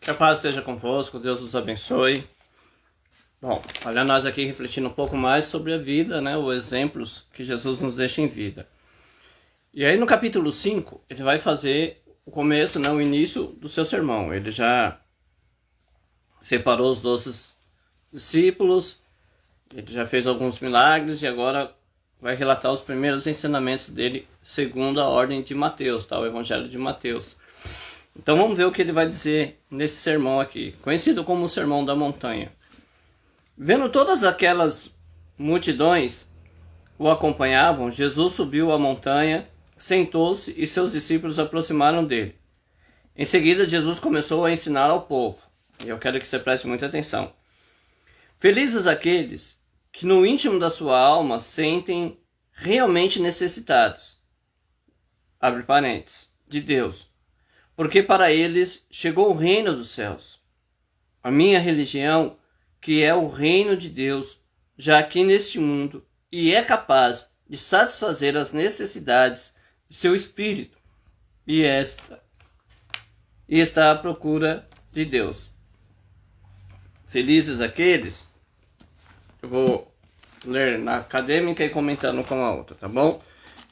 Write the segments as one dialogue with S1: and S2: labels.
S1: Que a paz esteja convosco, Deus os abençoe. Bom, olha nós aqui refletindo um pouco mais sobre a vida, né? Os exemplos que Jesus nos deixa em vida. E aí no capítulo 5, ele vai fazer o começo, né? O início do seu sermão. Ele já separou os 12 discípulos, ele já fez alguns milagres e agora vai relatar os primeiros ensinamentos dele segundo a ordem de Mateus, tá? O Evangelho de Mateus. Então vamos ver o que ele vai dizer nesse sermão aqui, conhecido como o Sermão da Montanha. Vendo todas aquelas multidões o acompanhavam, Jesus subiu a montanha, sentou-se e seus discípulos aproximaram dele. Em seguida, Jesus começou a ensinar ao povo. E eu quero que você preste muita atenção. Felizes aqueles que no íntimo da sua alma sentem realmente necessitados, abre parênteses, de Deus, porque para eles chegou o reino dos céus. A minha religião, que é o reino de Deus, já aqui neste mundo, e é capaz de satisfazer as necessidades de seu espírito, e está à procura de Deus. Felizes aqueles, eu vou ler na acadêmica e comentando com a outra, tá bom?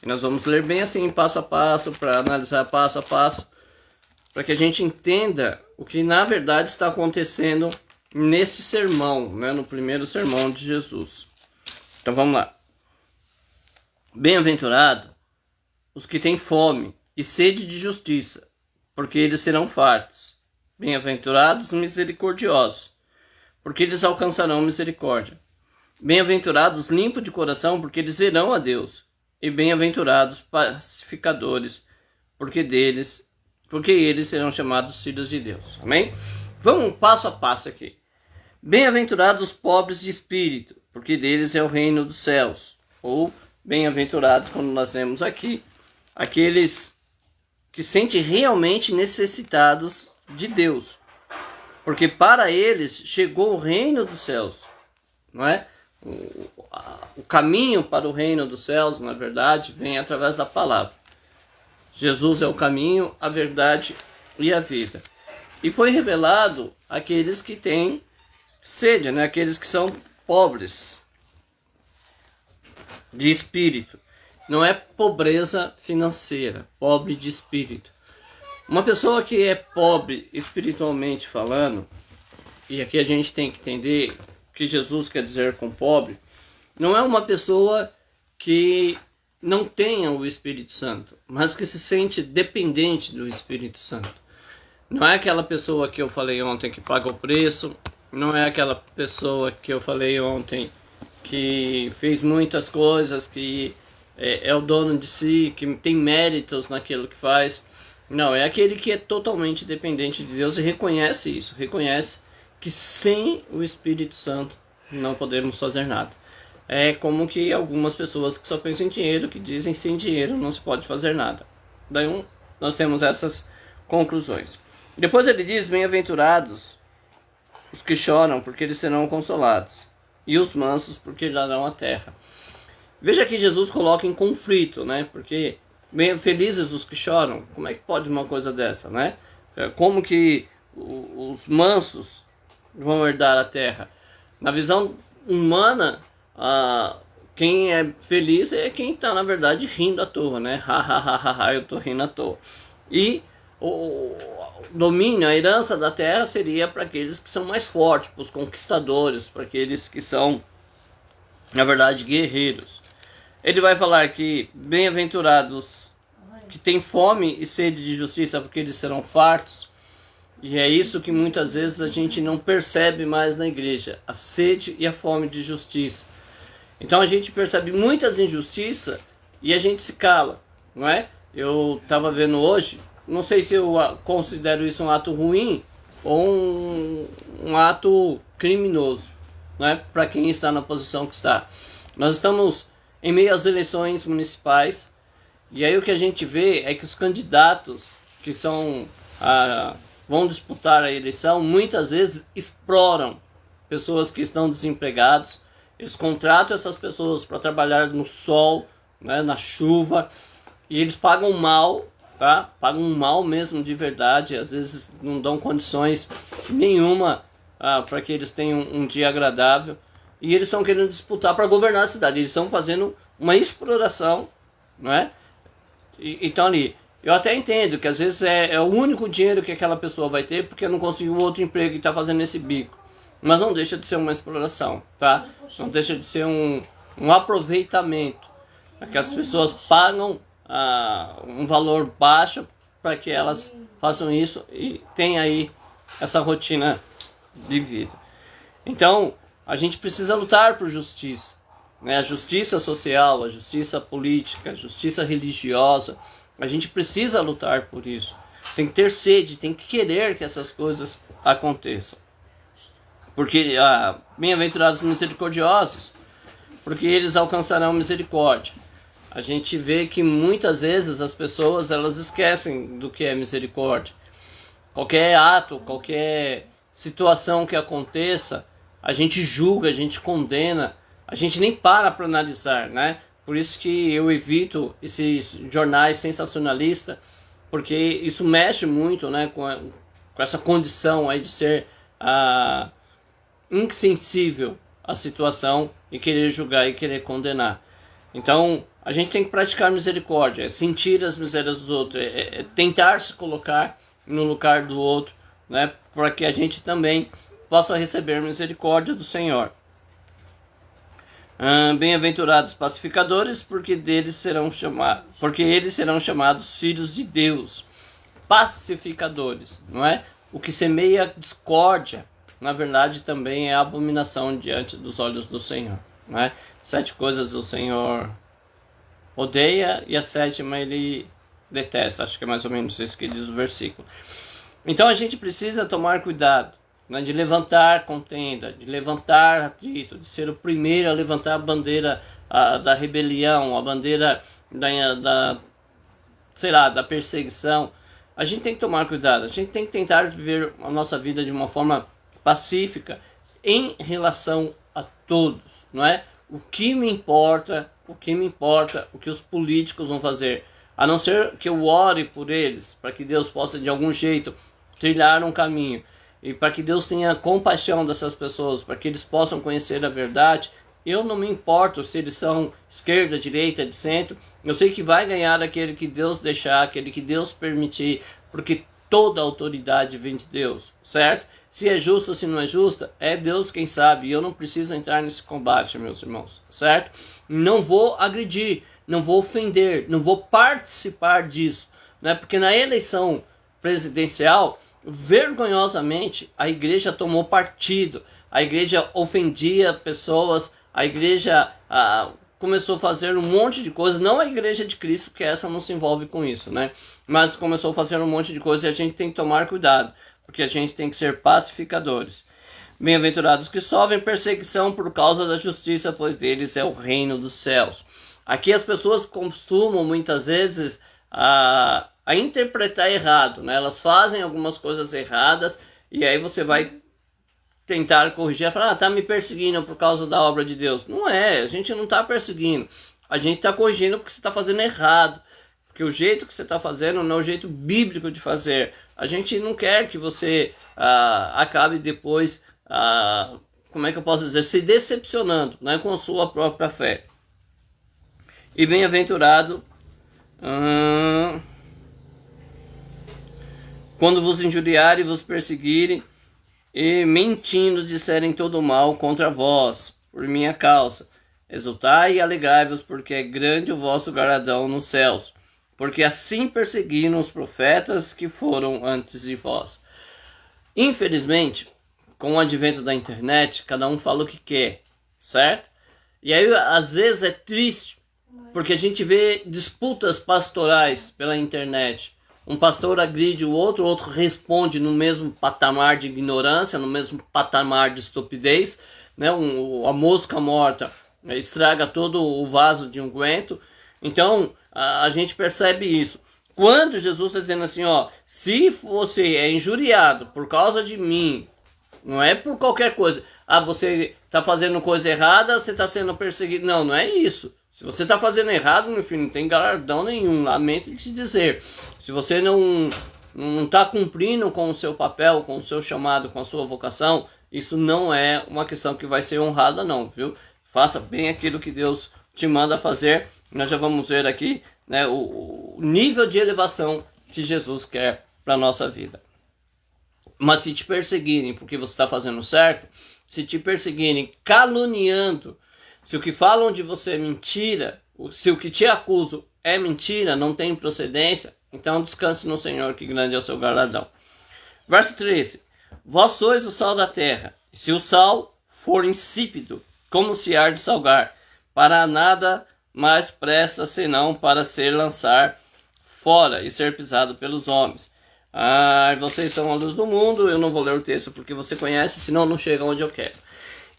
S1: E nós vamos ler bem assim, passo a passo, para analisar passo a passo, para que a gente entenda o que na verdade está acontecendo neste sermão, né, no primeiro sermão de Jesus. Então vamos lá. Bem-aventurado os que têm fome e sede de justiça, porque eles serão fartos. Bem-aventurados os misericordiosos, porque eles alcançarão misericórdia. Bem-aventurados os limpos de coração, porque eles verão a Deus. E bem-aventurados pacificadores, porque eles serão chamados filhos de Deus. Amém? Vamos passo a passo aqui. Bem-aventurados os pobres de espírito, porque deles é o reino dos céus. Ou bem-aventurados, quando nós lemos aqui, aqueles que sentem realmente necessitados de Deus, porque para eles chegou o reino dos céus, não é? O caminho para o reino dos céus, na verdade, vem através da palavra. Jesus é o caminho, a verdade e a vida. E foi revelado àqueles que têm sede, né? Aqueles que são pobres de espírito. Não é pobreza financeira, pobre de espírito. Uma pessoa que é pobre espiritualmente falando, e aqui a gente tem que entender o que Jesus quer dizer com pobre, não é uma pessoa que não tenha o Espírito Santo, mas que se sente dependente do Espírito Santo. Não é aquela pessoa que eu falei ontem que paga o preço, não é aquela pessoa que eu falei ontem que fez muitas coisas, que é o dono de si, que tem méritos naquilo que faz. Não, é aquele que é totalmente dependente de Deus e reconhece isso, reconhece que sem o Espírito Santo não podemos fazer nada. É como que algumas pessoas que só pensam em dinheiro, que dizem sem dinheiro não se pode fazer nada. Daí nós temos essas conclusões. Depois ele diz, bem-aventurados os que choram, porque eles serão consolados, e os mansos, porque herdarão a terra. Veja que Jesus coloca em conflito, né? Porque bem felizes os que choram, como é que pode uma coisa dessa, né? Como que os mansos vão herdar a terra? Na visão humana, quem é feliz é quem está, na verdade, rindo à toa, né? Eu estou rindo à toa. E o domínio, a herança da terra seria para aqueles que são mais fortes, para os conquistadores, para aqueles que são, na verdade, guerreiros. Ele vai falar que bem-aventurados que têm fome e sede de justiça, porque eles serão fartos. E é isso que muitas vezes a gente não percebe mais na igreja, a sede e a fome de justiça. Então a gente percebe muitas injustiças e a gente se cala, não é? Eu estava vendo hoje, não sei se eu considero isso um ato ruim ou um ato criminoso, não é? Para quem está na posição que está. Nós estamos em meio às eleições municipais e aí o que a gente vê é que os candidatos que vão disputar a eleição muitas vezes exploram pessoas que estão desempregados. Eles contratam essas pessoas para trabalhar no sol, né, na chuva, e eles pagam mal tá? Pagam um mal mesmo de verdade, às vezes não dão condições nenhuma para que eles tenham um dia agradável. E eles estão querendo disputar para governar a cidade, eles estão fazendo uma exploração, não é? E estão ali. Eu até entendo que às vezes é o único dinheiro que aquela pessoa vai ter porque não conseguiu outro emprego e está fazendo esse bico. Mas não deixa de ser uma exploração, tá? Não deixa de ser um aproveitamento. Aquelas pessoas pagam um valor baixo para que elas façam isso e tenham aí essa rotina de vida. Então, a gente precisa lutar por justiça, né? A justiça social, a justiça política, a justiça religiosa. A gente precisa lutar por isso. Tem que ter sede, tem que querer que essas coisas aconteçam. Porque, bem-aventurados misericordiosos, porque eles alcançarão misericórdia. A gente vê que muitas vezes as pessoas elas esquecem do que é misericórdia. Qualquer ato, qualquer situação que aconteça, a gente julga, a gente condena, a gente nem para analisar, né? Por isso que eu evito esses jornais sensacionalistas, porque isso mexe muito, né, com essa condição aí de ser insensível à situação e querer julgar e querer condenar. Então, a gente tem que praticar misericórdia, é sentir as misérias dos outros, é tentar se colocar no lugar do outro, né, para que a gente também possa receber misericórdia do Senhor. Bem-aventurados pacificadores, porque eles serão chamados filhos de Deus. Pacificadores, não é? O que semeia discórdia, na verdade, também é abominação diante dos olhos do Senhor, não é? 7 coisas o Senhor odeia e a 7ª ele detesta. Acho que é mais ou menos isso que diz o versículo. Então a gente precisa tomar cuidado, né, de levantar contenda, de levantar atrito, de ser o primeiro a levantar a bandeira da rebelião, a bandeira da perseguição. A gente tem que tomar cuidado, a gente tem que tentar viver a nossa vida de uma forma pacífica em relação a todos, não é? O que me importa o que os políticos vão fazer, a não ser que eu ore por eles, para que Deus possa de algum jeito trilhar um caminho. E para que Deus tenha compaixão dessas pessoas, para que eles possam conhecer a verdade. Eu não me importo se eles são esquerda, direita, de centro. Eu sei que vai ganhar aquele que Deus deixar, aquele que Deus permitir, porque toda autoridade vem de Deus, certo? Se é justo ou se não é justa, é Deus quem sabe. E eu não preciso entrar nesse combate, meus irmãos, certo? Não vou agredir, não vou ofender, não vou participar disso, né? Porque na eleição presidencial, vergonhosamente, a igreja tomou partido, a igreja ofendia pessoas, a igreja começou a fazer um monte de coisas, não a igreja de Cristo, que essa não se envolve com isso, né? Mas começou a fazer um monte de coisas e a gente tem que tomar cuidado, porque a gente tem que ser pacificadores. Bem-aventurados que sofrem perseguição por causa da justiça, pois deles é o reino dos céus. Aqui as pessoas costumam muitas vezes a interpretar errado, né? Elas fazem algumas coisas erradas e aí você vai tentar corrigir, falar, tá me perseguindo por causa da obra de Deus. Não é, a gente não tá perseguindo, a gente tá corrigindo porque você tá fazendo errado, porque o jeito que você tá fazendo não é o jeito bíblico de fazer. A gente não quer que você acabe depois, como é que eu posso dizer, se decepcionando, né, com a sua própria fé. E bem-aventurado quando vos injuriarem e vos perseguirem, e mentindo disserem todo mal contra vós, por minha causa. Exultai e alegrai-vos, porque é grande o vosso galardão nos céus, porque assim perseguiram os profetas que foram antes de vós. Infelizmente, com o advento da internet, cada um fala o que quer, certo? E aí, às vezes, é triste, porque a gente vê disputas pastorais pela internet. Um pastor agride o outro responde no mesmo patamar de ignorância, no mesmo patamar de estupidez, né? A mosca morta estraga todo o vaso de unguento. Então, a gente percebe isso. Quando Jesus está dizendo assim, ó, se você é injuriado por causa de mim, não é por qualquer coisa, você está fazendo coisa errada, você está sendo perseguido. Não é isso. Se você está fazendo errado, meu filho, não tem galardão nenhum, lamento de te dizer. Se você não está cumprindo com o seu papel, com o seu chamado, com a sua vocação, isso não é uma questão que vai ser honrada não, viu? Faça bem aquilo que Deus te manda fazer. Nós já vamos ver aqui, né, o nível de elevação que Jesus quer para a nossa vida. Mas se te perseguirem porque você está fazendo certo, se te perseguirem caluniando, se o que falam de você é mentira, se o que te acusam é mentira, não tem procedência, então descanse no Senhor, que grande é o seu galardão. Verso 13. Vós sois o sal da terra, e se o sal for insípido, como se há de salgar? Para nada mais presta senão para ser lançar fora e ser pisado pelos homens. Vocês são a luz do mundo. Eu não vou ler o texto porque você conhece, senão não chega onde eu quero.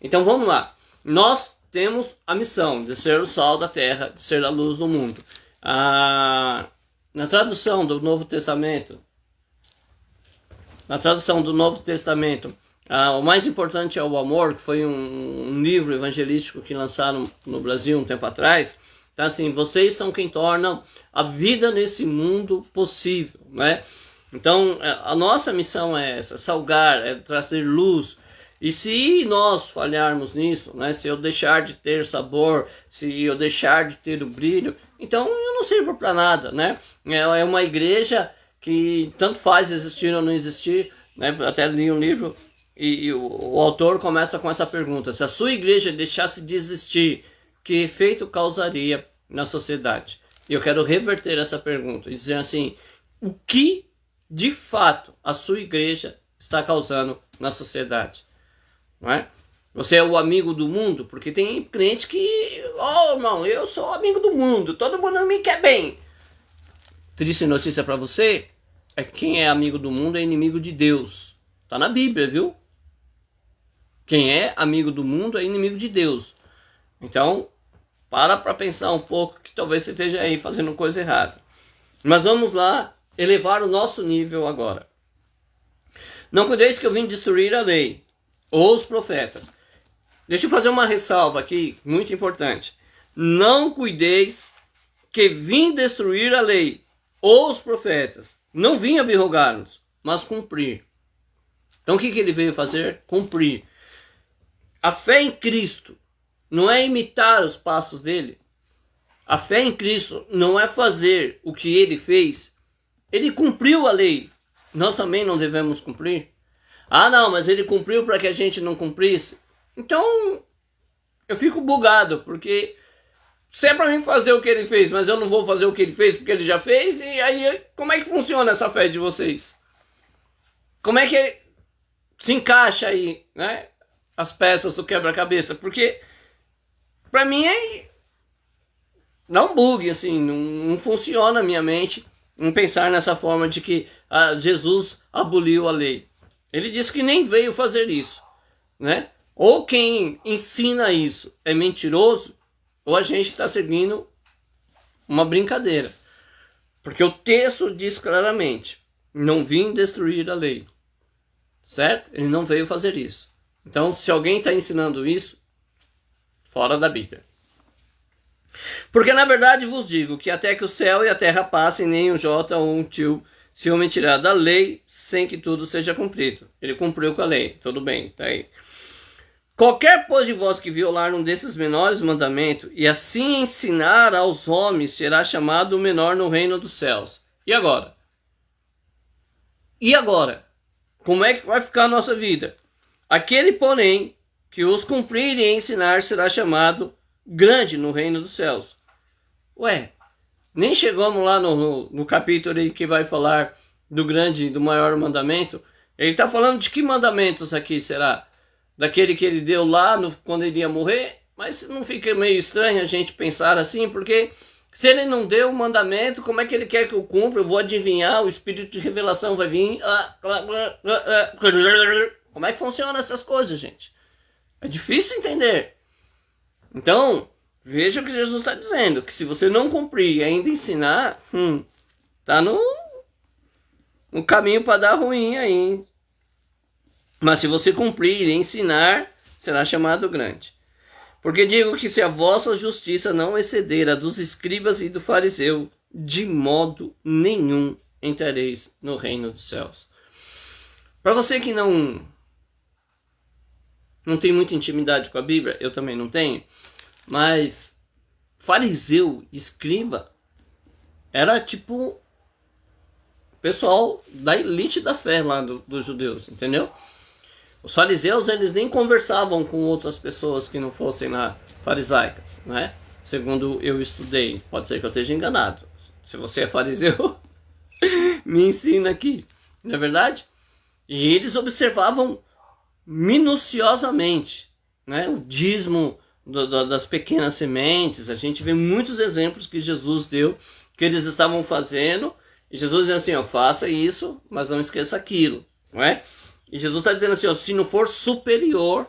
S1: Então vamos lá. Nós temos a missão de ser o sal da terra, de ser a luz do mundo. Na tradução do Novo Testamento, o mais importante é o amor, que foi um livro evangelístico que lançaram no Brasil um tempo atrás. Então, assim, vocês são quem tornam a vida nesse mundo possível, né? Então, a nossa missão é essa, salgar, é trazer luz. E se nós falharmos nisso, né? Se eu deixar de ter sabor, se eu deixar de ter o brilho, então eu não sirvo para nada, né? É uma igreja que tanto faz existir ou não existir, né? Até li um livro e o autor começa com essa pergunta: se a sua igreja deixasse de existir, que efeito causaria na sociedade? E eu quero reverter essa pergunta e dizer assim: o que de fato a sua igreja está causando na sociedade? Não é? Você é o amigo do mundo? Porque tem crente que, irmão, eu sou amigo do mundo, todo mundo me quer bem. Triste notícia para você é que quem é amigo do mundo é inimigo de Deus. Tá na Bíblia, viu? Quem é amigo do mundo é inimigo de Deus. Então, para pensar um pouco, que talvez você esteja aí fazendo coisa errada. Mas vamos lá elevar o nosso nível agora. Não cuideis que eu vim destruir a lei ou os profetas. Deixa eu fazer uma ressalva aqui, muito importante. Não cuideis que vim destruir a lei ou os profetas. Não vim abrogar-nos, mas cumprir. Então o que ele veio fazer? Cumprir. A fé em Cristo não é imitar os passos dele. A fé em Cristo não é fazer o que ele fez. Ele cumpriu a lei. Nós também não devemos cumprir. Não, mas ele cumpriu para que a gente não cumprisse. Então, eu fico bugado, porque se é para mim fazer o que ele fez, mas eu não vou fazer o que ele fez porque ele já fez, e aí como é que funciona essa fé de vocês? Como é que se encaixa aí, né, as peças do quebra-cabeça? Porque para mim dá um bug, assim, não funciona a minha mente em pensar nessa forma de que Jesus aboliu a lei. Ele disse que nem veio fazer isso, né? Ou quem ensina isso é mentiroso, ou a gente está seguindo uma brincadeira. Porque o texto diz claramente: não vim destruir a lei. Certo? Ele não veio fazer isso. Então, se alguém está ensinando isso, fora da Bíblia. Porque na verdade vos digo que até que o céu e a terra passem, nem um jota ou um tio se homem tirar da lei sem que tudo seja cumprido. Ele cumpriu com a lei, tudo bem, tá aí. Qualquer, pois, de vós que violar um desses menores mandamentos e assim ensinar aos homens, será chamado o menor no reino dos céus. E agora? E agora? Como é que vai ficar a nossa vida? Aquele, porém, que os cumprir e ensinar será chamado grande no reino dos céus. Ué, nem chegamos lá no capítulo aí que vai falar do grande, do maior mandamento. Ele está falando de que mandamentos aqui será? Daquele que ele deu lá quando ele ia morrer? Mas não fica meio estranho a gente pensar assim? Porque se ele não deu o mandamento, como é que ele quer que eu cumpra? Eu vou adivinhar, o espírito de revelação vai vir. Como é que funciona essas coisas, gente? É difícil entender. Então, veja o que Jesus está dizendo, que se você não cumprir e ainda ensinar, tá no caminho para dar ruim aí, hein? Mas se você cumprir e ensinar, será chamado grande. Porque digo que se a vossa justiça não exceder a dos escribas e do fariseu, de modo nenhum entrareis no reino dos céus. Para você que não tem muita intimidade com a Bíblia, eu também não tenho, mas fariseu, escriba, era tipo pessoal da elite da fé lá dos judeus, entendeu? Os fariseus, eles nem conversavam com outras pessoas que não fossem lá farisaicas, né? Segundo eu estudei, pode ser que eu esteja enganado. Se você é fariseu, me ensina aqui, não é verdade? E eles observavam minuciosamente, né, o dízimo das pequenas sementes. A gente vê muitos exemplos que Jesus deu, que eles estavam fazendo, e Jesus diz assim, ó, faça isso, mas não esqueça aquilo, não é? E Jesus está dizendo assim, ó, se não for superior,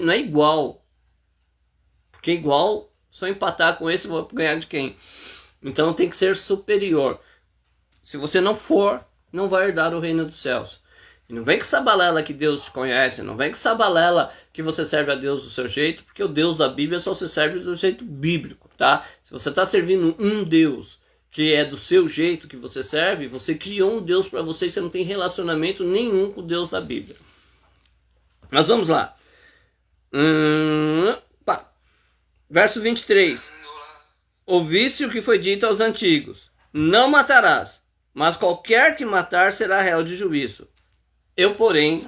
S1: não é igual, porque igual, só empatar com esse, vou ganhar de quem? Então tem que ser superior. Se você não for, não vai herdar o reino dos céus. E não vem com essa balela que Deus te conhece, não vem com essa balela que você serve a Deus do seu jeito, porque o Deus da Bíblia só se serve do jeito bíblico, tá? Se você está servindo um Deus que é do seu jeito que você serve, você criou um Deus para você e você não tem relacionamento nenhum com o Deus da Bíblia. Mas vamos lá. Verso 23. Ouviste o que foi dito aos antigos, não matarás, mas qualquer que matar será réu de juízo. Eu, porém,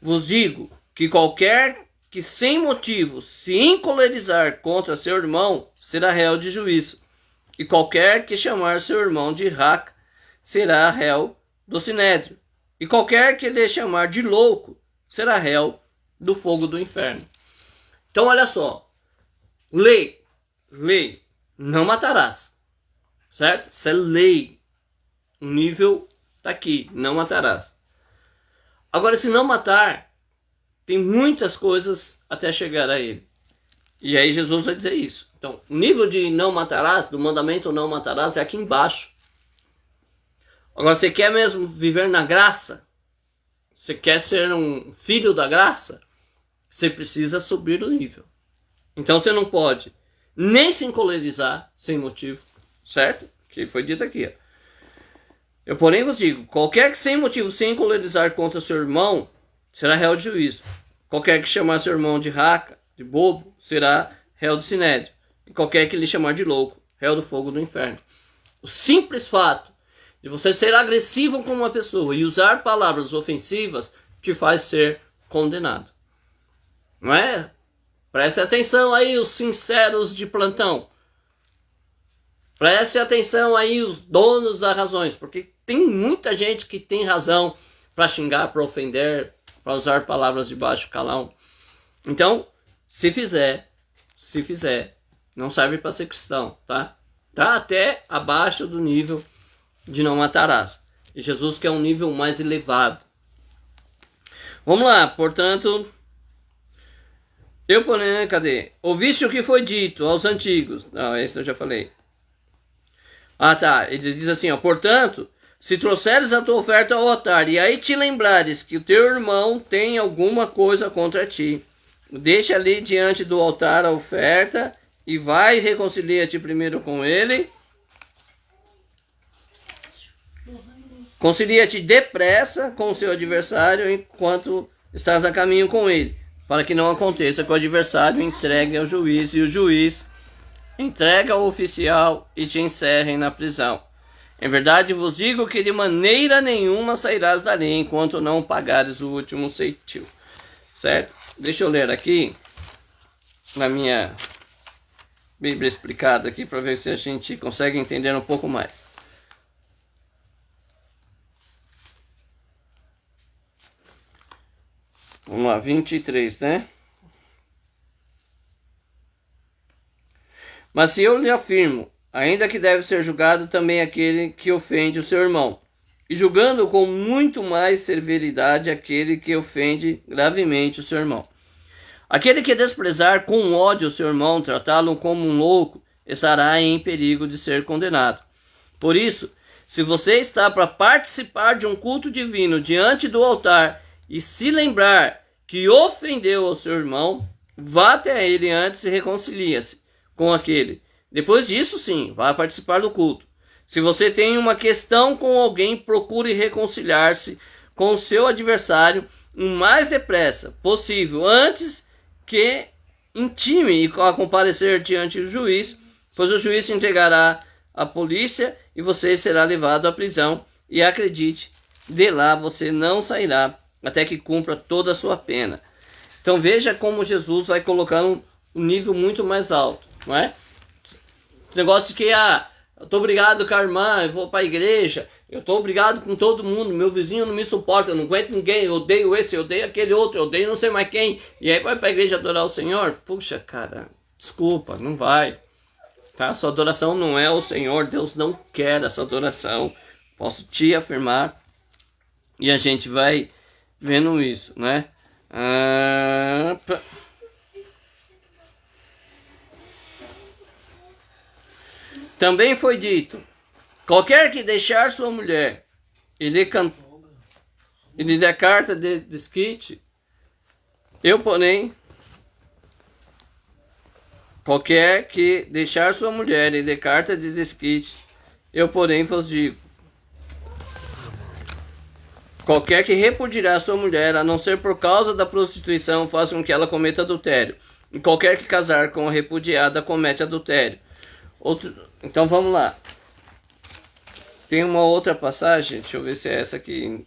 S1: vos digo que qualquer que sem motivo se encolerizar contra seu irmão será réu de juízo. E qualquer que chamar seu irmão de raca será réu do sinédrio. E qualquer que lhe chamar de louco será réu do fogo do inferno. Então olha só, lei, não matarás, certo? Isso é lei, o nível está aqui, não matarás. Agora, se não matar, tem muitas coisas até chegar a ele. E aí Jesus vai dizer isso. Então, o nível de não matarás, do mandamento não matarás, é aqui embaixo. Agora, você quer mesmo viver na graça? Você quer ser um filho da graça? Você precisa subir o nível. Então, você não pode nem se encolerizar sem motivo, certo? Que foi dito aqui, ó. Eu, porém, vos digo, qualquer que sem motivo se encolerizar contra seu irmão, será réu de juízo. Qualquer que chamar seu irmão de raca, de bobo, será réu do sinédrio. E qualquer que lhe chamar de louco, réu do fogo do inferno. O simples fato de você ser agressivo com uma pessoa e usar palavras ofensivas te faz ser condenado. Não é? Preste atenção aí, os sinceros de plantão. Preste atenção aí, os donos das razões, porque tem muita gente que tem razão para xingar, para ofender, para usar palavras de baixo calão. Então, se fizer, não serve para ser cristão, tá? Tá até abaixo do nível de não matarás. E Jesus quer um nível mais elevado. Vamos lá, portanto, cadê? Ouviste o que foi dito aos antigos. Não, esse eu já falei. Ah, tá. Ele diz assim, ó, portanto, se trouxeres a tua oferta ao altar e aí te lembrares que o teu irmão tem alguma coisa contra ti, deixa ali diante do altar a oferta e vai e reconcilia-te primeiro com ele. Concilia-te depressa com o seu adversário enquanto estás a caminho com ele, para que não aconteça que o adversário entregue ao juiz e o juiz entrega ao oficial e te encerrem na prisão. Em verdade vos digo que de maneira nenhuma sairás dali enquanto não pagares o último ceitil. Certo? Deixa eu ler aqui na minha Bíblia explicada aqui para ver se a gente consegue entender um pouco mais. Vamos lá, 23, né? Mas se eu lhe afirmo, ainda que deve ser julgado também aquele que ofende o seu irmão, e julgando com muito mais severidade aquele que ofende gravemente o seu irmão. Aquele que desprezar com ódio o seu irmão, tratá-lo como um louco, estará em perigo de ser condenado. Por isso, se você está para participar de um culto divino diante do altar e se lembrar que ofendeu ao seu irmão, vá até ele antes e reconcilia-se com aquele, Depois disso, sim, vá participar do culto. Se você tem uma questão com alguém, procure reconciliar-se com o seu adversário o mais depressa possível, antes que intime a comparecer diante do juiz, pois o juiz se entregará à polícia e você será levado à prisão. E acredite, de lá você não sairá até que cumpra toda a sua pena. Então veja como Jesus vai colocando um nível muito mais alto, não é? O negócio de que, eu tô brigado com a irmã, eu vou para a igreja, eu tô brigado com todo mundo, meu vizinho não me suporta, eu não aguento ninguém, eu odeio esse, eu odeio aquele outro, eu odeio não sei mais quem, e aí vai para a igreja adorar o Senhor? Puxa, cara, desculpa, não vai, tá? Sua adoração não é o Senhor, Deus não quer essa adoração, posso te afirmar, e a gente vai vendo isso, né? Também foi dito: qualquer que deixar sua mulher e lhe der carta de desquite, eu porém, qualquer que deixar sua mulher e der carta de desquite, eu porém vos digo: qualquer que repudiar sua mulher, a não ser por causa da prostituição, faça com que ela cometa adultério. E qualquer que casar com a repudiada comete adultério. Então vamos lá. Tem uma outra passagem, deixa eu ver se é essa aqui.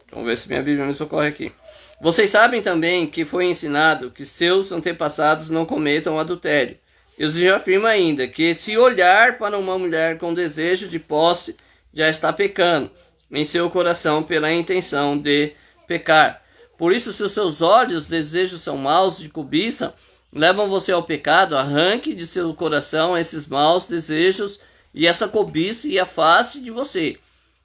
S1: Vamos ver se minha Bíblia me socorre aqui. Vocês sabem também que foi ensinado que seus antepassados não cometam adultério. Eu já afirmo ainda que se olhar para uma mulher com desejo de posse, já está pecando em seu coração pela intenção de pecar. Por isso, se os seus olhos, desejos são maus de cobiça, levam você ao pecado, arranque de seu coração esses maus desejos e essa cobiça e afaste de você.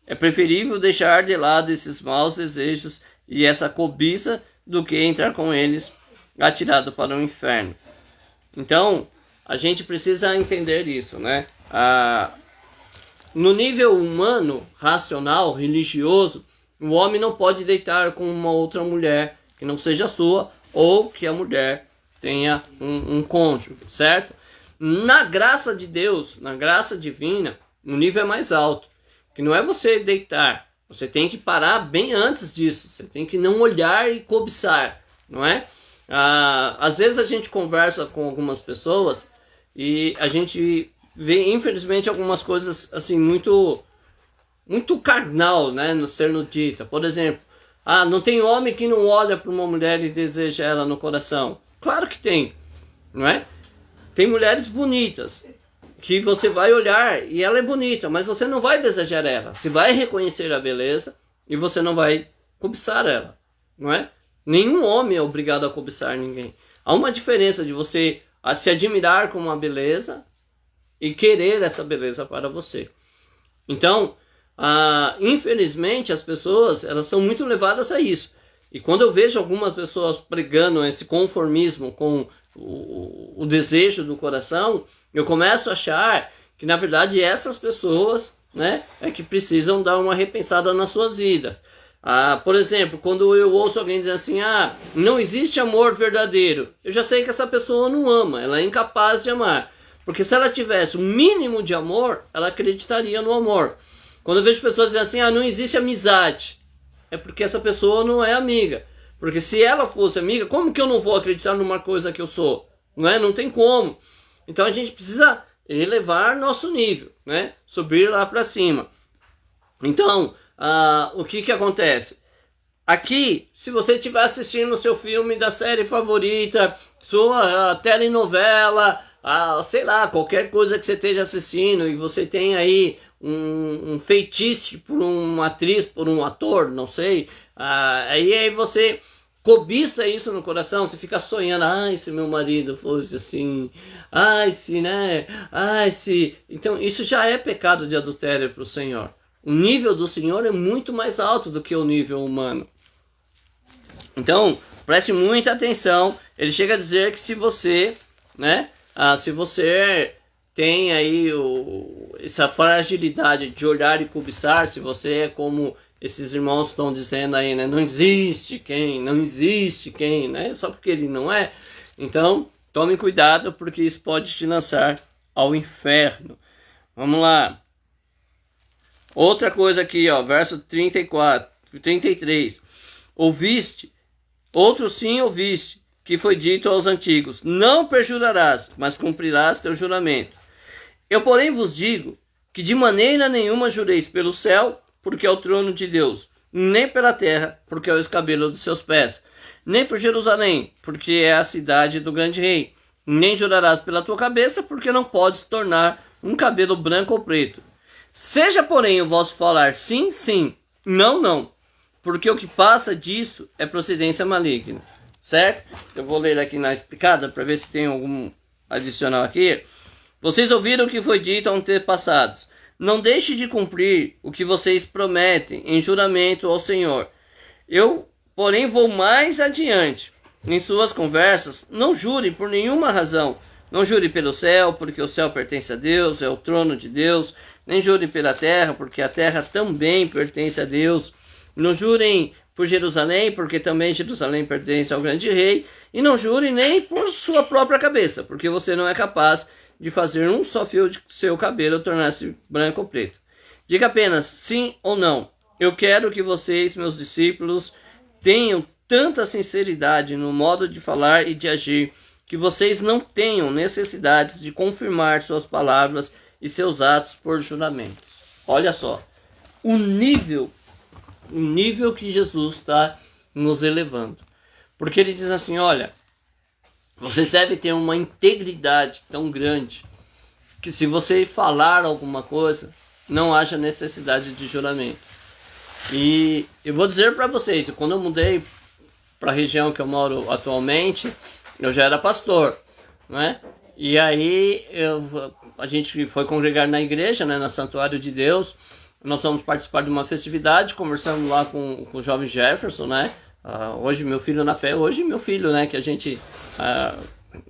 S1: É preferível deixar de lado esses maus desejos e essa cobiça do que entrar com eles atirado para o inferno. Então, a gente precisa entender isso, né? No nível humano, racional, religioso, o homem não pode deitar com uma outra mulher que não seja sua ou que a mulher tenha um cônjuge, certo? Na graça de Deus, na graça divina, o nível é mais alto, que não é você deitar, você tem que parar bem antes disso, você tem que não olhar e cobiçar, não é? Às vezes a gente conversa com algumas pessoas e a gente vê, infelizmente, algumas coisas assim muito carnal, né, no ser no dita. Por exemplo, não tem homem que não olha para uma mulher e deseja ela no coração. Claro que tem, não é? Tem mulheres bonitas que você vai olhar e ela é bonita, mas você não vai desejar ela. Você vai reconhecer a beleza e você não vai cobiçar ela, não é? Nenhum homem é obrigado a cobiçar ninguém. Há uma diferença de você se admirar com uma beleza e querer essa beleza para você. Então, infelizmente, as pessoas elas são muito levadas a isso. E quando eu vejo algumas pessoas pregando esse conformismo com o desejo do coração, eu começo a achar que, na verdade, essas pessoas, né, é que precisam dar uma repensada nas suas vidas. Por exemplo, quando eu ouço alguém dizer assim, não existe amor verdadeiro, eu já sei que essa pessoa não ama, ela é incapaz de amar. Porque se ela tivesse o mínimo de amor, ela acreditaria no amor. Quando eu vejo pessoas dizendo assim, não existe amizade, é porque essa pessoa não é amiga. Porque se ela fosse amiga, como que eu não vou acreditar numa coisa que eu sou? Não é? Não tem como. Então a gente precisa elevar nosso nível, né? Subir lá para cima. Então, o que acontece? Aqui, se você estiver assistindo o seu filme da série favorita, sua telenovela, sei lá, qualquer coisa que você esteja assistindo e você tem aí um feitiço por uma atriz, por um ator, não sei, aí você cobiça isso no coração, você fica sonhando, se meu marido fosse assim, se, né, se... Então isso já é pecado de adultério para o Senhor. O nível do Senhor é muito mais alto do que o nível humano. Então, preste muita atenção, ele chega a dizer que se você, né, se você tem aí essa fragilidade de olhar e cobiçar, se você é como esses irmãos estão dizendo aí, né? Não existe quem, né? Só porque ele não é. Então, tome cuidado, porque isso pode te lançar ao inferno. Vamos lá. Outra coisa aqui, ó, verso 33. Ouviste, outro sim ouviste, que foi dito aos antigos: não perjurarás, mas cumprirás teu juramento. Eu, porém, vos digo que de maneira nenhuma jureis pelo céu, porque é o trono de Deus, nem pela terra, porque é o escabelo dos seus pés, nem por Jerusalém, porque é a cidade do grande rei, nem jurarás pela tua cabeça, porque não podes tornar um cabelo branco ou preto. Seja, porém, o vosso falar sim, sim, não, não, porque o que passa disso é procedência maligna, certo? Eu vou ler aqui na explicada para ver se tem algum adicional aqui. Vocês ouviram o que foi dito a antepassados: não deixe de cumprir o que vocês prometem em juramento ao Senhor. Eu, porém, vou mais adiante. Em suas conversas, não jure por nenhuma razão. Não jure pelo céu, porque o céu pertence a Deus, é o trono de Deus. Nem jure pela terra, porque a terra também pertence a Deus. Não jurem por Jerusalém, porque também Jerusalém pertence ao grande rei. E não jure nem por sua própria cabeça, porque você não é capaz de fazer um só fio de seu cabelo tornar-se branco ou preto. Diga apenas sim ou não. Eu quero que vocês, meus discípulos, tenham tanta sinceridade no modo de falar e de agir, que vocês não tenham necessidades de confirmar suas palavras e seus atos por juramentos. Olha só, o nível que Jesus está nos elevando. Porque ele diz assim, olha, vocês devem ter uma integridade tão grande que se você falar alguma coisa, não haja necessidade de juramento. E eu vou dizer para vocês, quando eu mudei para a região que eu moro atualmente, eu já era pastor, né? E aí a gente foi congregar na igreja, né, na Santuário de Deus. Nós fomos participar de uma festividade, conversando lá com o jovem Jefferson, né? Hoje meu filho na fé, né, que a gente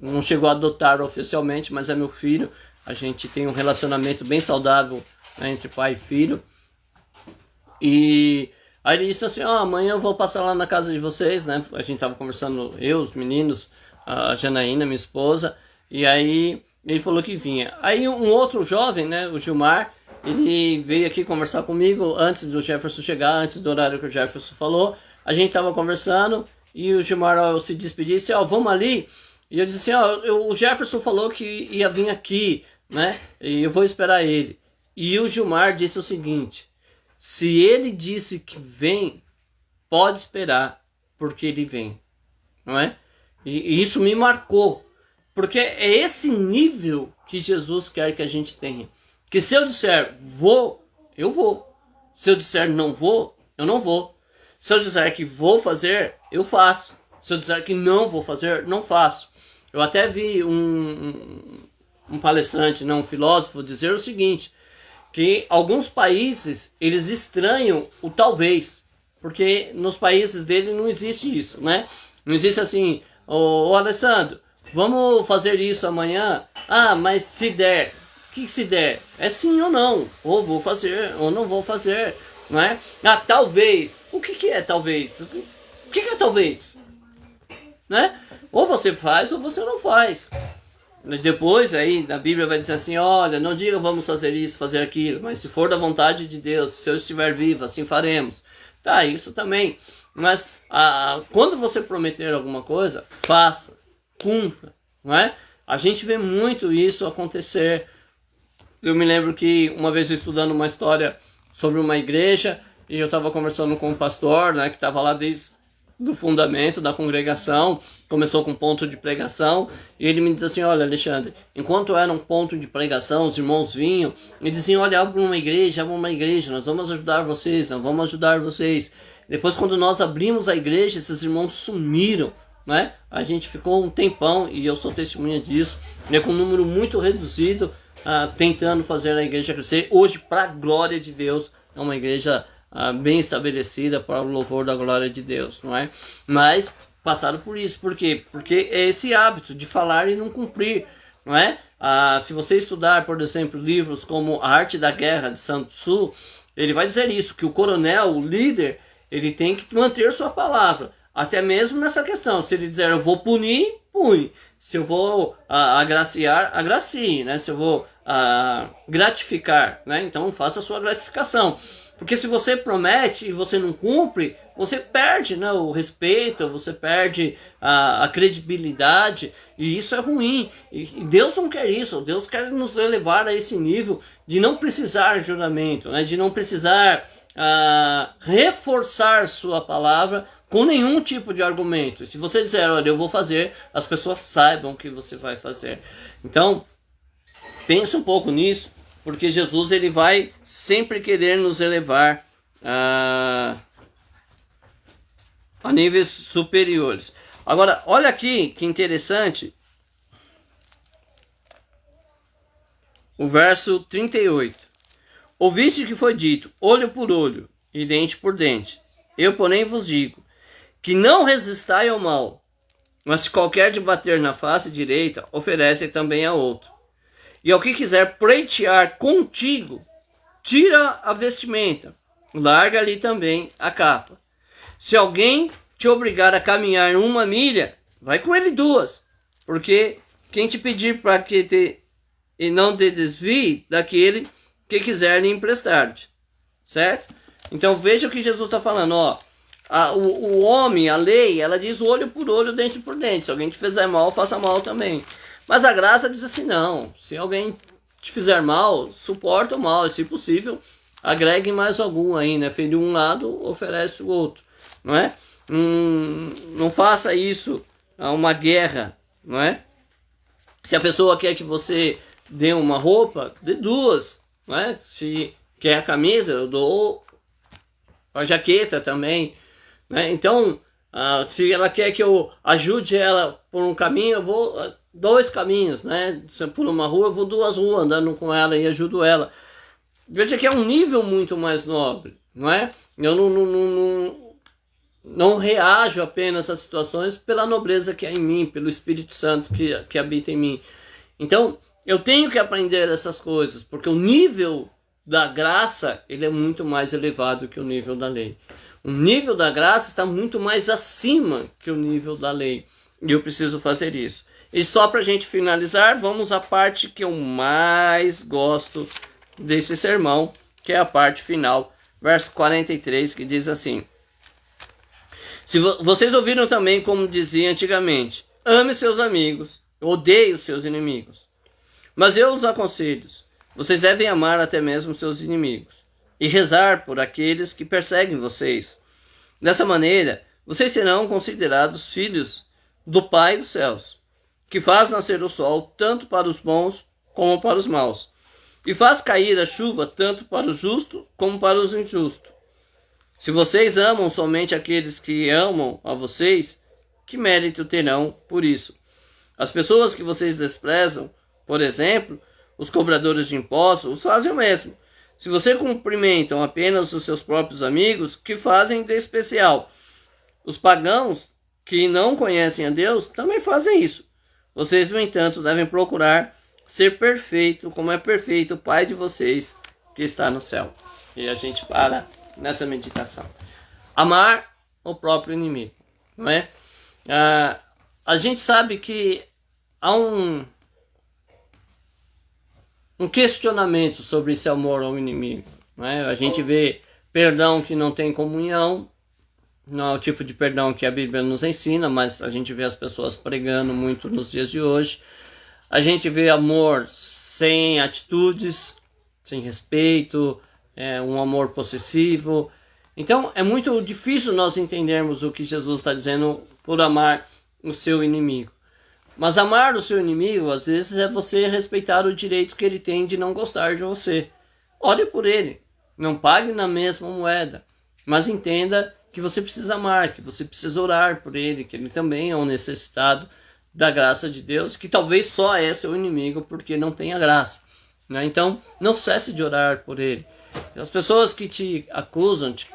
S1: não chegou a adotar oficialmente, mas é meu filho. A gente tem um relacionamento bem saudável, né, entre pai e filho. E aí ele disse assim, amanhã eu vou passar lá na casa de vocês, né? A gente tava conversando, eu, os meninos, a Janaína, minha esposa, e aí ele falou que vinha. Aí um outro jovem, né, o Gilmar, ele veio aqui conversar comigo antes do Jefferson chegar, antes do horário que o Jefferson falou. A gente tava conversando e o Gilmar, ao se despedir, disse, vamos ali. E eu disse assim, o Jefferson falou que ia vir aqui, né? E eu vou esperar ele. E o Gilmar disse o seguinte: se ele disse que vem, pode esperar, porque ele vem, não é? E isso me marcou, porque é esse nível que Jesus quer que a gente tenha. Que se eu disser vou, eu vou. Se eu disser não vou, eu não vou. Se eu disser que vou fazer, eu faço. Se eu disser que não vou fazer, não faço. Eu até vi um palestrante, um filósofo, dizer o seguinte, que alguns países, eles estranham o talvez, porque nos países dele não existe isso, né? Não existe assim, ô Alessandro, vamos fazer isso amanhã? Mas se der, o que se der? É sim ou não, ou vou fazer, ou não vou fazer, não é? Talvez, o que é talvez? O que é talvez? Né? Ou você faz ou você não faz. Depois aí na Bíblia vai dizer assim, olha, não diga vamos fazer isso, fazer aquilo, mas se for da vontade de Deus, se eu estiver vivo, assim faremos. Tá, isso também. Mas quando você prometer alguma coisa, faça, cumpra, não é? A gente vê muito isso acontecer. Eu me lembro que uma vez eu estudando uma história sobre uma igreja, e eu estava conversando com um pastor, né, que estava lá desde do fundamento da congregação, começou com ponto de pregação, e ele me diz assim, olha Alexandre, enquanto era um ponto de pregação, os irmãos vinham e diziam, olha, abra uma igreja, nós vamos ajudar vocês, Depois quando nós abrimos a igreja, esses irmãos sumiram, né? A gente ficou um tempão, e eu sou testemunha disso, né, com um número muito reduzido, tentando fazer a igreja crescer. Hoje, para a glória de Deus, é uma igreja bem estabelecida para o louvor da glória de Deus, não é? Mas passaram por isso, por quê? Porque é esse hábito de falar e não cumprir, não é? Se você estudar, por exemplo, livros como A Arte da Guerra, de Sun Tzu, ele vai dizer isso, que o coronel, o líder, ele tem que manter sua palavra, até mesmo nessa questão, se ele dizer eu vou punir, pune. Se eu vou agraciar, agracie, né? Se eu vou gratificar, né? Então faça a sua gratificação. Porque se você promete e você não cumpre, você perde, né, o respeito, você perde a credibilidade, e isso é ruim. E Deus não quer isso. Deus quer nos elevar a esse nível de não precisar de juramento, né, de não precisar reforçar sua palavra com nenhum tipo de argumento. Se você dizer, olha, eu vou fazer, as pessoas saibam que você vai fazer. Então, pense um pouco nisso, porque Jesus ele vai sempre querer nos elevar a níveis superiores. Agora, olha aqui que interessante, o verso 38. Ouviste que foi dito, olho por olho e dente por dente. Eu, porém, vos digo, que não resistai ao mal, mas se qualquer te bater na face direita, oferece também a outro. E ao que quiser pleitear contigo, tira a vestimenta, larga-lhe também a capa. Se alguém te obrigar a caminhar 1 milha, vai com ele 2, porque quem te pedir para que e não te desvie daquele que quiser lhe emprestar-te, certo? Então veja o que Jesus está falando, ó. O homem, a lei, ela diz olho por olho, dente por dente. Se alguém te fizer mal, faça mal também. Mas a graça diz assim, não. Se alguém te fizer mal, suporta o mal. E se possível, agregue mais algum aí, né? Feriu um lado, oferece o outro, não é? Não faça isso a uma guerra, não é? Se a pessoa quer que você dê uma roupa, dê 2, não é? Se quer a camisa, eu dou a jaqueta também. Né? Então, se ela quer que eu ajude ela por um caminho, eu vou 2 caminhos, né? Se por uma rua, eu vou 2 ruas andando com ela e ajudo ela. Veja que é um nível muito mais nobre, não é? Eu não reajo apenas às situações pela nobreza que há em mim, pelo Espírito Santo que habita em mim. Então, eu tenho que aprender essas coisas, porque o nível da graça ele é muito mais elevado que o nível da lei. O nível da graça está muito mais acima que o nível da lei. E eu preciso fazer isso. E só para a gente finalizar, vamos à parte que eu mais gosto desse sermão, que é a parte final, verso 43, que diz assim: se vocês ouviram também como dizia antigamente, ame seus amigos, odeie os seus inimigos. Mas eu os aconselho, vocês devem amar até mesmo seus inimigos e rezar por aqueles que perseguem vocês. Dessa maneira, vocês serão considerados filhos do Pai dos céus, que faz nascer o sol tanto para os bons como para os maus, e faz cair a chuva tanto para os justos como para os injustos. Se vocês amam somente aqueles que amam a vocês, que mérito terão por isso? As pessoas que vocês desprezam, por exemplo, os cobradores de impostos, fazem o mesmo. Se vocês cumprimentam apenas os seus próprios amigos, que fazem de especial? Os pagãos, que não conhecem a Deus, também fazem isso. Vocês, no entanto, devem procurar ser perfeito, como é perfeito o Pai de vocês, que está no céu. E a gente para nessa meditação. Amar o próprio inimigo, não é? A gente sabe que há um questionamento sobre esse amor ao inimigo, né? A gente vê perdão que não tem comunhão, não é o tipo de perdão que a Bíblia nos ensina, mas a gente vê as pessoas pregando muito nos dias de hoje. A gente vê amor sem atitudes, sem respeito, um amor possessivo. Então é muito difícil nós entendermos o que Jesus está dizendo por amar o seu inimigo. Mas amar o seu inimigo, às vezes, é você respeitar o direito que ele tem de não gostar de você. Ore por ele. Não pague na mesma moeda. Mas entenda que você precisa amar, que você precisa orar por ele, que ele também é um necessitado da graça de Deus, que talvez só é seu inimigo porque não tem a graça, né? Então, não cesse de orar por ele. As pessoas que te acusam, te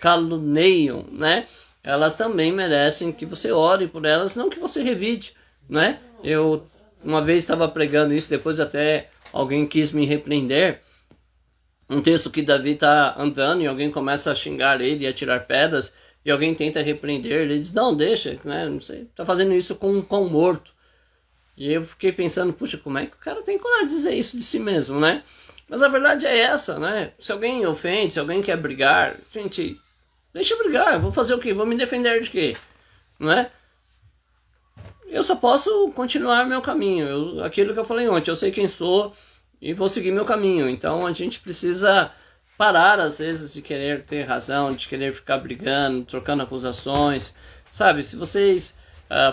S1: caluniam, né? Elas também merecem que você ore por elas, não que você revide, né? Eu uma vez estava pregando isso, depois até alguém quis me repreender. Um texto que Davi está andando e alguém começa a xingar ele e a tirar pedras. e alguém tenta repreender, ele diz, não, deixa, né, não sei, tá fazendo isso com um cão morto. E eu fiquei pensando, puxa, como é que o cara tem coragem de dizer isso de si mesmo, né? Mas a verdade é essa, né? Se alguém ofende, se alguém quer brigar, gente, deixa brigar, eu vou fazer o quê? Vou me defender de quê? Não é? Eu só posso continuar meu caminho, aquilo que eu falei ontem, eu sei quem sou e vou seguir meu caminho. Então a gente precisa parar às vezes de querer ter razão, de querer ficar brigando, trocando acusações, sabe? Se vocês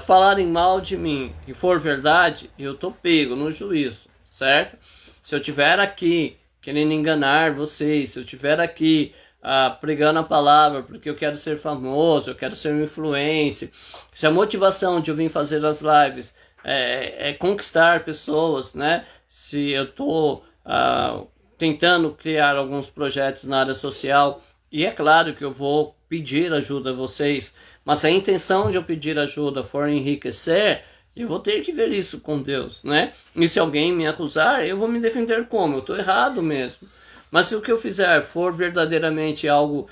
S1: falarem mal de mim e for verdade, eu tô pego no juízo, certo? Se eu tiver aqui querendo enganar vocês, se eu tiver aqui pregando a palavra porque eu quero ser famoso, eu quero ser um influencer, se a motivação de eu vir fazer as lives é conquistar pessoas, né? Se eu tô tentando criar alguns projetos na área social, e é claro que eu vou pedir ajuda a vocês, mas se a intenção de eu pedir ajuda for enriquecer, eu vou ter que ver isso com Deus, né? E se alguém me acusar, eu vou me defender como? Eu estou errado mesmo. Mas se o que eu fizer for verdadeiramente algo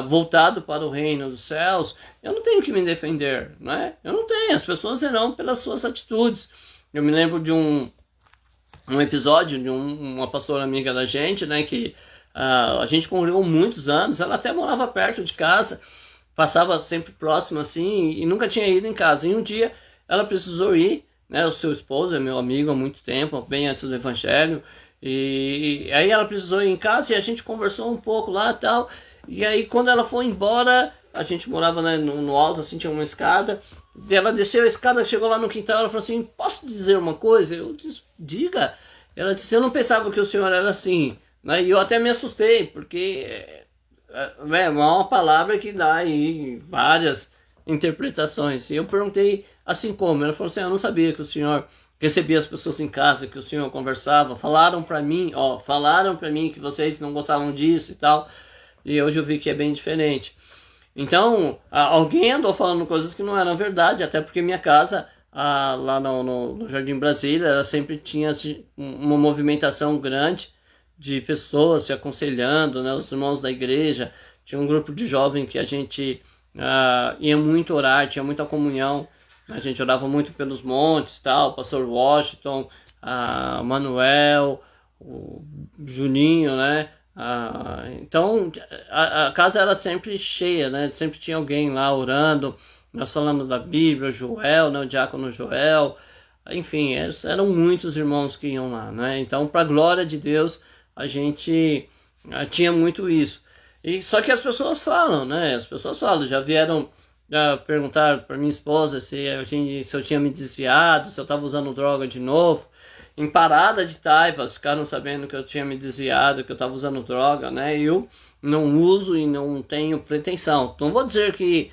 S1: voltado para o reino dos céus, eu não tenho que me defender, né? Eu não tenho, as pessoas verão pelas suas atitudes. Eu me lembro de um episódio de uma pastora amiga da gente, né, que a gente congregou muitos anos, ela até morava perto de casa, passava sempre próximo assim, e nunca tinha ido em casa. E um dia ela precisou ir, né, o seu esposo é meu amigo há muito tempo, bem antes do evangelho, e aí ela precisou ir em casa e a gente conversou um pouco lá e tal, e aí quando ela foi embora, a gente morava, né, no alto, assim, tinha uma escada, ela desceu a escada, chegou lá no quintal, ela falou assim, posso dizer uma coisa? Eu disse, diga. Ela disse, eu não pensava que o senhor era assim, né? E eu até me assustei, porque é uma palavra que dá aí várias interpretações. E eu perguntei assim como, ela falou assim, eu não sabia que o senhor recebia as pessoas em casa, que o senhor conversava, falaram para mim que vocês não gostavam disso e tal, e hoje eu vi que é bem diferente. Então, alguém andou falando coisas que não eram verdade, até porque minha casa, lá no Jardim Brasília, ela sempre tinha assim, uma movimentação grande de pessoas se aconselhando, né, os irmãos da igreja, tinha um grupo de jovens que a gente ia muito orar, tinha muita comunhão, a gente orava muito pelos montes, tal, o pastor Washington, Manuel, o Juninho, né? Então a casa era sempre cheia, né? Sempre tinha alguém lá orando. Nós falamos da Bíblia, Joel, né? O diácono Joel, enfim, eram muitos irmãos que iam lá, né? Então, para a glória de Deus, a gente tinha muito isso. E só que as pessoas falam, né? As pessoas falam, já vieram perguntar para minha esposa se eu tinha me desviado, se eu estava usando droga de novo. Em Parada de Taipas, ficaram sabendo que eu tinha me desviado, que eu estava usando droga, né? Eu não uso e não tenho pretensão. Não vou dizer que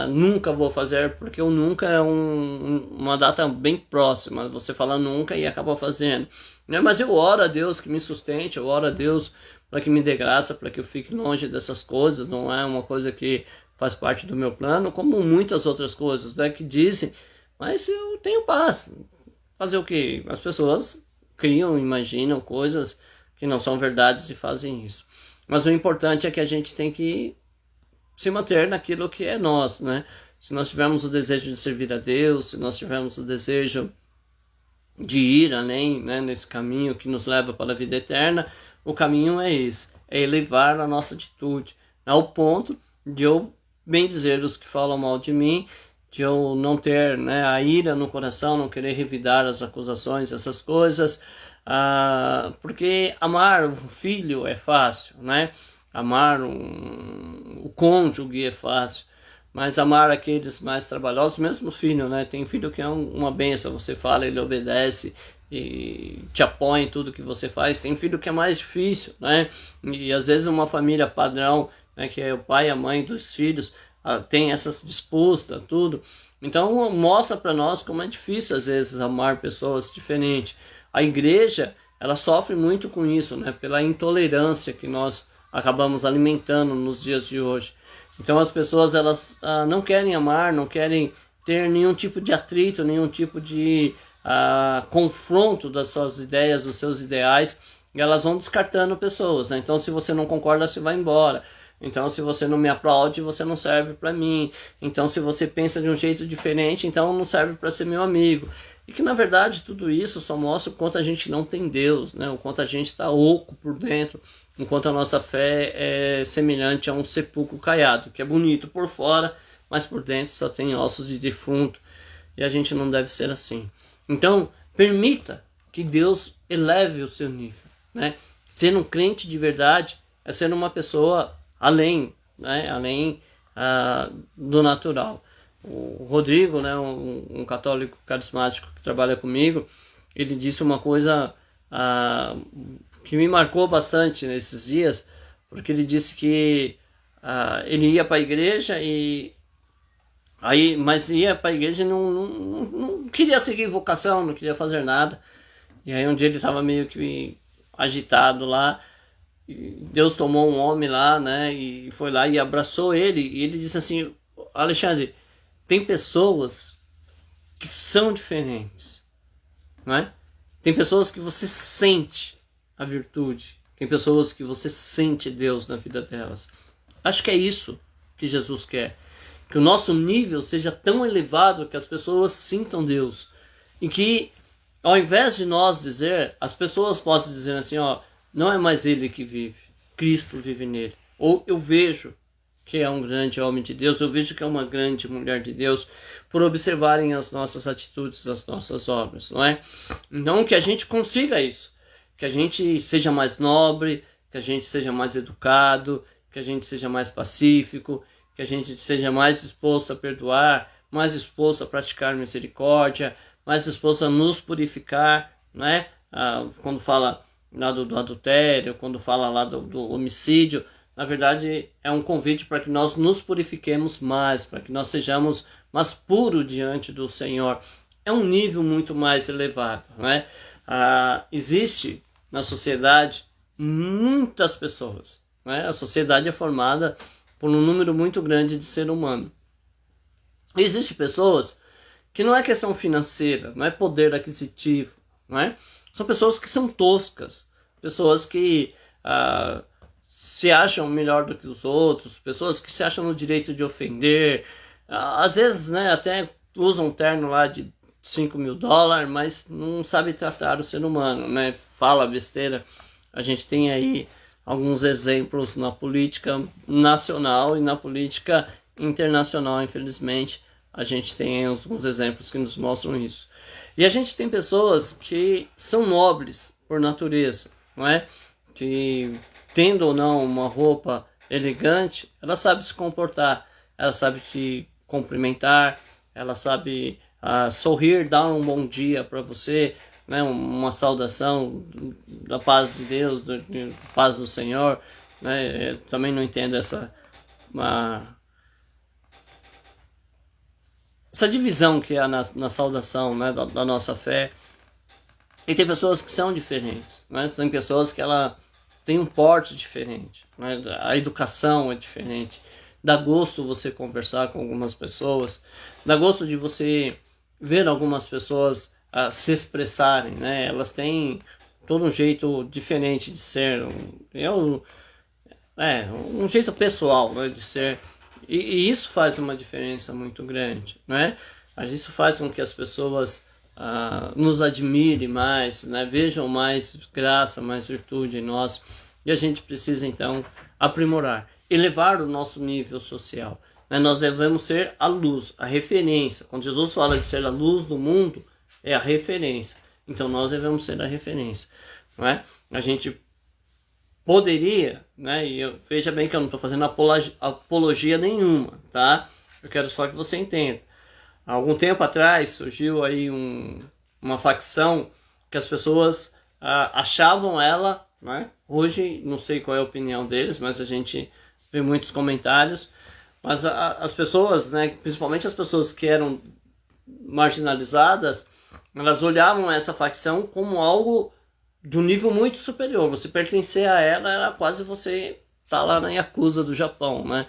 S1: nunca vou fazer, porque o nunca é uma data bem próxima. Você fala nunca e acaba fazendo, né? Mas eu oro a Deus que me sustente, eu oro a Deus para que me dê graça, para que eu fique longe dessas coisas. Não é uma coisa que faz parte do meu plano, como muitas outras coisas, né, que dizem, mas eu tenho paz. Fazer o que? As pessoas criam, imaginam coisas que não são verdades e fazem isso. Mas o importante é que a gente tem que se manter naquilo que é nós, né? Se nós tivermos o desejo de servir a Deus, se nós tivermos o desejo de ir além, né, nesse caminho que nos leva para a vida eterna, o caminho é esse, é elevar a nossa atitude, ao ponto de eu bem dizer os que falam mal de mim, de eu não ter, né, a ira no coração, não querer revidar as acusações, essas coisas, porque amar o filho é fácil, né? Amar o cônjuge é fácil, mas amar aqueles mais trabalhosos, mesmo o filho, né? Tem filho que é uma benção, você fala, ele obedece e te apoia em tudo que você faz. Tem filho que é mais difícil, né? E às vezes uma família padrão, né, que é o pai e a mãe dos filhos, tem essas disputas, tudo. Então mostra para nós como é difícil às vezes amar pessoas diferentes. A igreja, ela sofre muito com isso, né? Pela intolerância que nós acabamos alimentando nos dias de hoje. Então as pessoas, elas não querem amar, não querem ter nenhum tipo de atrito, nenhum tipo de confronto das suas ideias, dos seus ideais, e elas vão descartando pessoas, né? Então se você não concorda, você vai embora. Então, se você não me aplaude, você não serve para mim. Então, se você pensa de um jeito diferente, então não serve para ser meu amigo. E que, na verdade, tudo isso só mostra o quanto a gente não tem Deus, né? O quanto a gente está oco por dentro, enquanto a nossa fé é semelhante a um sepulcro caiado, que é bonito por fora, mas por dentro só tem ossos de defunto. E a gente não deve ser assim. Então, permita que Deus eleve o seu nível, né? Ser um crente de verdade é ser uma pessoa além, né? Além do natural. O Rodrigo, né, um católico carismático que trabalha comigo, ele disse uma coisa que me marcou bastante nesses dias, porque ele disse que ele ia para a igreja mas ia para a igreja e não queria seguir vocação, não queria fazer nada. E aí um dia ele estava meio que agitado lá, e Deus tomou um homem lá, né, e foi lá e abraçou ele, e ele disse assim: Alexandre, tem pessoas que são diferentes, não é? Tem pessoas que você sente a virtude, tem pessoas que você sente Deus na vida delas. Acho que é isso que Jesus quer, que o nosso nível seja tão elevado que as pessoas sintam Deus, e que ao invés de nós dizer, as pessoas possam dizer assim, ó, não é mais ele que vive, Cristo vive nele. Ou eu vejo que é um grande homem de Deus, eu vejo que é uma grande mulher de Deus, por observarem as nossas atitudes, as nossas obras, não é? Então que a gente consiga isso, que a gente seja mais nobre, que a gente seja mais educado, que a gente seja mais pacífico, que a gente seja mais disposto a perdoar, mais disposto a praticar misericórdia, mais disposto a nos purificar, né? Quando fala lá do adultério, quando fala lá do homicídio, na verdade é um convite para que nós nos purifiquemos mais, para que nós sejamos mais puros diante do Senhor. É um nível muito mais elevado, né? Existe na sociedade muitas pessoas, né? A sociedade é formada por um número muito grande de ser humano. Existem pessoas que não é questão financeira, não é poder aquisitivo, não é? São pessoas que são toscas, pessoas que se acham melhor do que os outros, pessoas que se acham no direito de ofender, às vezes, né, até usam um terno lá de $5.000, mas não sabe tratar o ser humano, né? Fala besteira. A gente tem aí alguns exemplos na política nacional e na política internacional, infelizmente. A gente tem alguns exemplos que nos mostram isso. E a gente tem pessoas que são nobres por natureza, não é? Que, tendo ou não uma roupa elegante, ela sabe se comportar, ela sabe te cumprimentar, ela sabe sorrir, dar um bom dia para você, né? Uma saudação da paz de Deus, da paz do Senhor, né? Eu também não entendo essa divisão que há na saudação, né, da nossa fé. E tem pessoas que são diferentes, né? Tem pessoas que ela tem um porte diferente, né? A educação é diferente. Dá gosto você conversar com algumas pessoas, dá gosto de você ver algumas pessoas se expressarem, né? Elas têm todo um jeito diferente de ser, um jeito pessoal, né, de ser. E isso faz uma diferença muito grande, né? Isso faz com que as pessoas nos admirem mais, né? Vejam mais graça, mais virtude em nós. E a gente precisa, então, aprimorar, elevar o nosso nível social, né? Nós devemos ser a luz, a referência. Quando Jesus fala de ser a luz do mundo, é a referência. Então, nós devemos ser a referência, não é? A gente poderia, né? E veja bem que eu não estou fazendo apologia nenhuma, tá? Eu quero só que você entenda. Há algum tempo atrás surgiu aí uma facção que as pessoas achavam ela, né? Hoje não sei qual é a opinião deles, mas a gente vê muitos comentários. Mas as pessoas, né? Principalmente as pessoas que eram marginalizadas, elas olhavam essa facção como algo de um nível muito superior. Você pertencer a ela era quase você estar lá na Yakuza do Japão, né?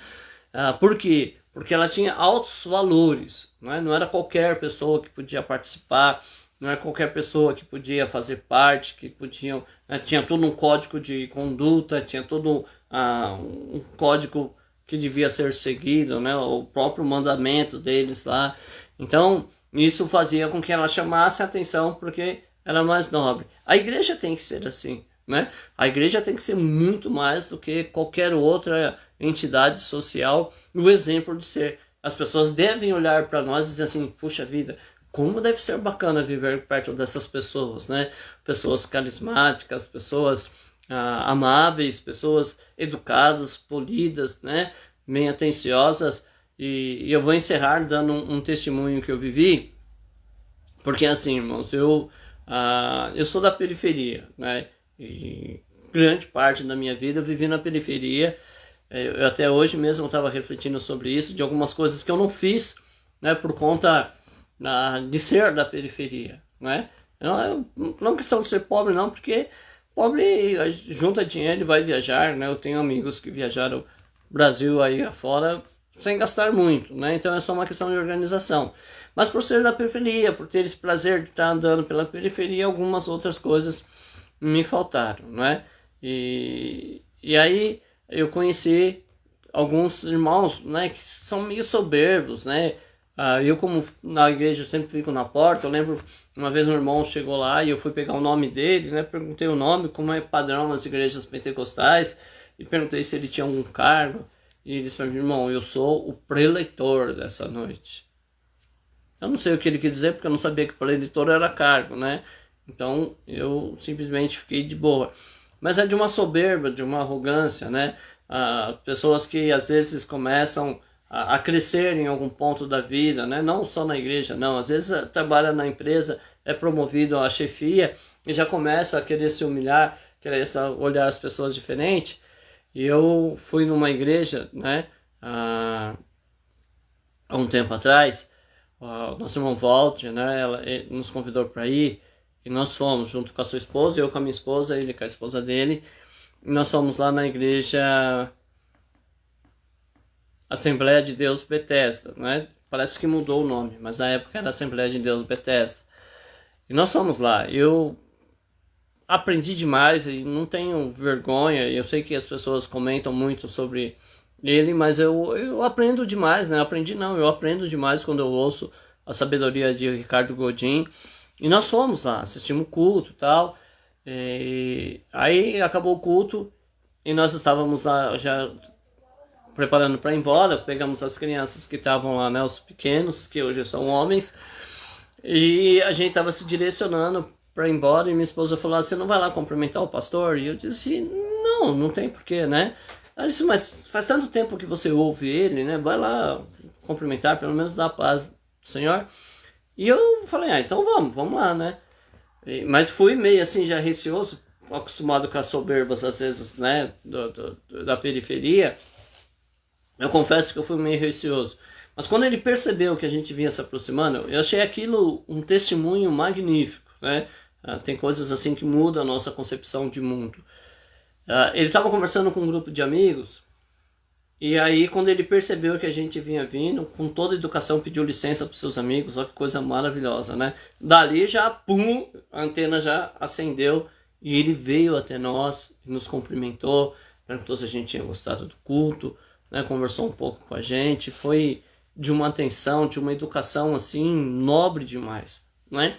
S1: Por quê? Porque ela tinha altos valores, né? Não era qualquer pessoa que podia participar, não era qualquer pessoa que podia fazer parte, que podiam, né? Tinha todo um código de conduta, tinha todo um código que devia ser seguido, né? O próprio mandamento deles lá. Então, isso fazia com que ela chamasse a atenção porque era mais nobre. A igreja tem que ser assim, né? A igreja tem que ser muito mais do que qualquer outra entidade social, o exemplo de ser. As pessoas devem olhar para nós e dizer assim, puxa vida, como deve ser bacana viver perto dessas pessoas, né? Pessoas carismáticas, pessoas amáveis, pessoas educadas, polidas, né? Bem atenciosas. E eu vou encerrar dando um testemunho que eu vivi, porque assim, irmãos, eu sou da periferia, né? E grande parte da minha vida eu vivi na periferia. Eu até hoje mesmo estava refletindo sobre isso, de algumas coisas que eu não fiz, né? Por conta de ser da periferia, né? Não questão de ser pobre, não, porque pobre junta dinheiro e vai viajar, né? Eu tenho amigos que viajaram Brasil aí afora sem gastar muito, né? Então é só uma questão de organização. Mas por ser da periferia, por ter esse prazer de estar andando pela periferia, algumas outras coisas me faltaram, né? E aí eu conheci alguns irmãos, né, que são meio soberbos, né? Eu, como na igreja, eu sempre fico na porta. Eu lembro uma vez um irmão chegou lá e eu fui pegar o nome dele, né? Perguntei o nome, como é padrão nas igrejas pentecostais, e perguntei se ele tinha algum cargo. E ele disse para mim, irmão, eu sou o preleitor dessa noite. Eu não sei o que ele quis dizer, porque eu não sabia que preleitor era cargo, né? Então eu simplesmente fiquei de boa. Mas é de uma soberba, de uma arrogância, né? Pessoas que às vezes começam a crescer em algum ponto da vida, né? Não só na igreja, não. Às vezes trabalha na empresa, é promovido à chefia e já começa a querer se humilhar, querer olhar as pessoas diferente. E eu fui numa igreja, né? Há um tempo atrás, o nosso irmão Walter, né? Ele nos convidou para ir e nós fomos junto com a sua esposa, eu com a minha esposa, ele com a esposa dele. E nós fomos lá na igreja Assembleia de Deus Bethesda, né? Parece que mudou o nome, mas na época era Assembleia de Deus Bethesda. E nós fomos lá. Eu aprendi demais e não tenho vergonha. Eu sei que as pessoas comentam muito sobre ele, mas eu aprendo demais, né? Eu aprendo demais quando eu ouço a sabedoria de Ricardo Godin. E nós fomos lá, assistimos o culto e tal. E aí acabou o culto e nós estávamos lá já preparando para ir embora. Pegamos as crianças que estavam lá, né, os pequenos, que hoje são homens, e a gente estava se direcionando para ir embora e minha esposa falou, você não vai lá cumprimentar o pastor? E eu disse, não tem porquê, né? Ela disse, mas faz tanto tempo que você ouve ele, né? Vai lá cumprimentar, pelo menos dar a paz do Senhor. E eu falei, então vamos lá, né? Mas fui meio assim já receoso, acostumado com as soberbas às vezes, né, da periferia. Eu confesso que eu fui meio receoso. Mas quando ele percebeu que a gente vinha se aproximando, eu achei aquilo um testemunho magnífico, né? Tem coisas assim que mudam a nossa concepção de mundo. Ele estava conversando com um grupo de amigos, e aí quando ele percebeu que a gente vinha vindo, com toda a educação pediu licença para os seus amigos. Olha que coisa maravilhosa, né? Dali já, pum, a antena já acendeu e ele veio até nós, nos cumprimentou, perguntou se a gente tinha gostado do culto, né? Conversou um pouco com a gente, foi de uma atenção, de uma educação assim, nobre demais, né?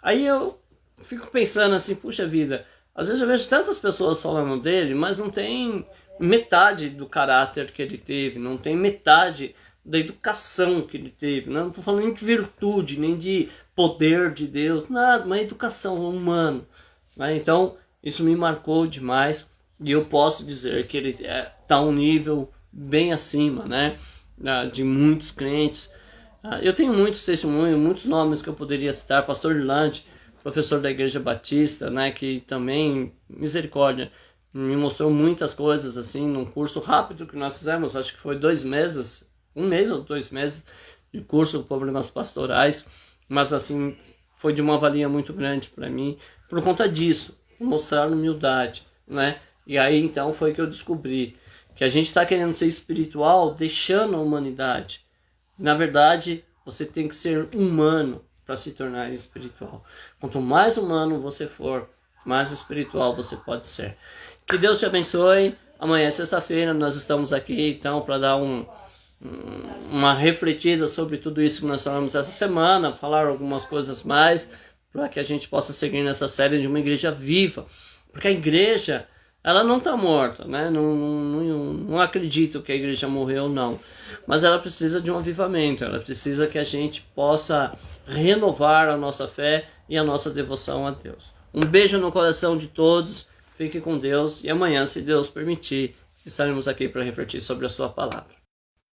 S1: Aí eu fico pensando assim, puxa vida, às vezes eu vejo tantas pessoas falando dele, mas não tem metade do caráter que ele teve, não tem metade da educação que ele teve, né? Não estou falando nem de virtude, nem de poder de Deus, nada, uma educação humana, né? Então isso me marcou demais e eu posso dizer que ele está um nível bem acima, né, de muitos crentes. Eu tenho muitos testemunhos, muitos nomes que eu poderia citar. Pastor Irlande, professor da Igreja Batista, né, que também, misericórdia, me mostrou muitas coisas assim num curso rápido que nós fizemos, acho que foi 2 meses, 1 mês ou 2 meses de curso de problemas pastorais, mas assim foi de uma valia muito grande para mim por conta disso, mostrar humildade, né? E aí então foi que eu descobri que a gente está querendo ser espiritual deixando a humanidade. Na verdade, você tem que ser humano para se tornar espiritual. Quanto mais humano você for, mais espiritual você pode ser. Que Deus te abençoe. Amanhã é sexta-feira, nós estamos aqui então para dar uma refletida sobre tudo isso que nós falamos essa semana, falar algumas coisas mais, para que a gente possa seguir nessa série de uma igreja viva. Porque a igreja, ela não está morta, né? Não acredito que a igreja morreu, não. Mas ela precisa de um avivamento, ela precisa que a gente possa renovar a nossa fé e a nossa devoção a Deus. Um beijo no coração de todos, fique com Deus e amanhã, se Deus permitir, estaremos aqui para refletir sobre a sua palavra.